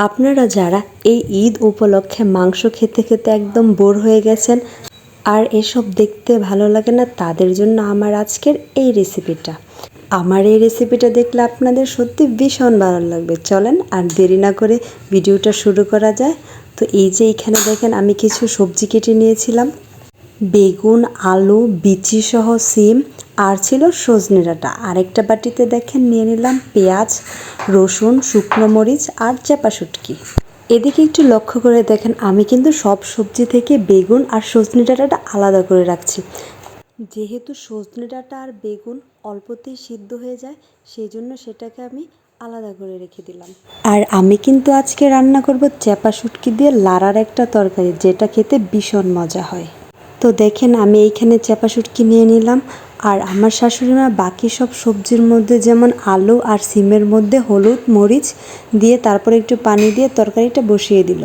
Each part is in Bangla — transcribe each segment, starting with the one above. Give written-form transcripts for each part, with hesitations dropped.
আপনারা যারা এই ঈদ উপলক্ষে মাংস খেতে খেতে একদম বোর হয়ে গেছেন আর এসব দেখতে ভালো লাগে না, তাদের জন্য আমার আজকের এই রেসিপিটা। আমার এই রেসিপিটা দেখলে আপনাদের সত্যি ভীষণ ভালো লাগবে। চলেন আর দেরি না করে ভিডিওটা শুরু করা যায়। তো এই যে এখানে দেখেন আমি কিছু সবজি কেটে নিয়েছিলাম, বেগুন, আলু, বিচি সহ সিম, আর ছিল সজনে ডাঁটা। আরেকটা বাটিতে দেখেন নিয়ে নিলাম পেঁয়াজ, রসুন, শুকনো মরিচ আর চাপা শুটকি। এদিকে একটু লক্ষ্য করে দেখেন আমি কিন্তু সব সবজি থেকে বেগুন আর সজনে ডাঁটাটা আলাদা করে রাখছি, যেহেতু সজনে ডাঁটা আর বেগুন অল্পতেই সিদ্ধ হয়ে যায়, সেই জন্য সেটাকে আমি আলাদা করে রেখে দিলাম। আর আমি কিন্তু আজকে রান্না করব চাপা শুটকি দিয়ে লাড়ার একটা তরকারি, যেটা খেতে ভীষণ মজা হয়। তো দেখেন আমি এইখানে চাপা শুটকি নিয়ে নিলাম, আর আমার শাশুড়ি মা বাকি সব সবজির মধ্যে যেমন আলু আর সিমের মধ্যে হলুদ মরিচ দিয়ে তারপরে একটু পানি দিয়ে তরকারিটা বসিয়ে দিল।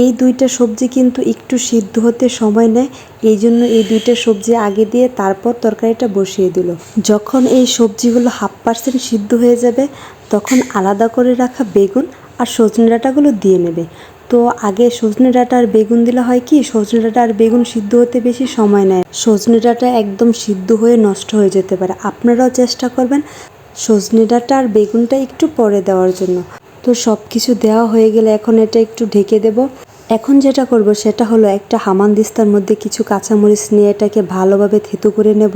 এই দুইটা সবজি কিন্তু একটু সিদ্ধ হতে সময় নেয়, এই জন্য এই দুইটা সবজি আগে দিয়ে তারপর তরকারিটা বসিয়ে দিল। যখন এই সবজিগুলো 50% সিদ্ধ হয়ে যাবে, তখন আলাদা করে রাখা বেগুন আর সজনে ডাঁটাগুলো দিয়ে নেবে। তো আগে সজনে ডাঁটা আর বেগুন দিলে হয় কি, সজনে ডাঁটা আর বেগুন সিদ্ধ হতে বেশি সময় নেয়, সজনে ডাঁটা একদম সিদ্ধ হয়ে নষ্ট হয়ে যেতে পারে। আপনারাও চেষ্টা করবেন সজনে ডাঁটা আর বেগুনটা একটু পরে দেওয়ার জন্য। তো সব কিছু দেওয়া হয়ে গেলে এখন এটা একটু ঢেকে দেব। এখন যেটা করব সেটা হলো একটা হামানদিস্তার মধ্যে কিছু কাঁচামরিচ নিয়ে এটাকে ভালোভাবে থেঁতো করে নেব।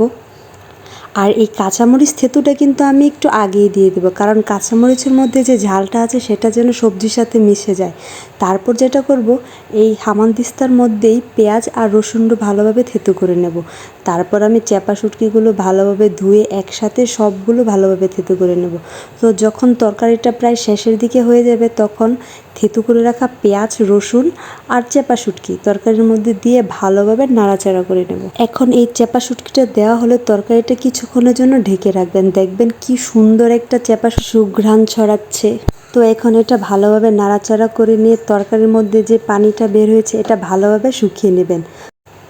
আর এই কাঁচামরিচ থেঁতুটা কিন্তু আমি একটু আগেই দিয়ে দেবো, কারণ কাঁচামরিচের মধ্যে যে ঝালটা আছে সেটা যেন সবজির সাথে মিশে যায়। তারপর যেটা করব, এই হামানদিস্তার মধ্যেই পেঁয়াজ আর রসুনটা ভালোভাবে থেঁতো করে নেব। তারপর আমি চাপা শুটকিগুলো ভালোভাবে ধুয়ে একসাথে সবগুলো ভালোভাবে থেঁতো করে নেব। তো যখন তরকারিটা প্রায় শেষের দিকে হয়ে যাবে, তখন থেঁতো করে রাখা পেঁয়াজ, রসুন আর চাপা শুটকি তরকারির মধ্যে দিয়ে ভালোভাবে নাড়াচাড়া করে নেব। এখন এই চাপা শুটকিটা দেওয়া হলে তরকারিটা কিছুক্ষণের জন্য ঢেকে রাখবেন, দেখবেন কি সুন্দর একটা চাপা সুঘ্রাণ ছড়াচ্ছে। তো এখন এটা ভালোভাবে নাড়াচাড়া করে নিয়ে তরকারির মধ্যে যে পানিটা বের হয়েছে এটা ভালোভাবে শুকিয়ে নেবেন।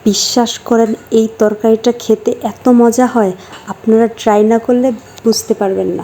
বিশ্বাস করেন এই তরকারিটা খেতে এত মজা হয়, আপনারা ট্রাই না করলে বুঝতে পারবেন না।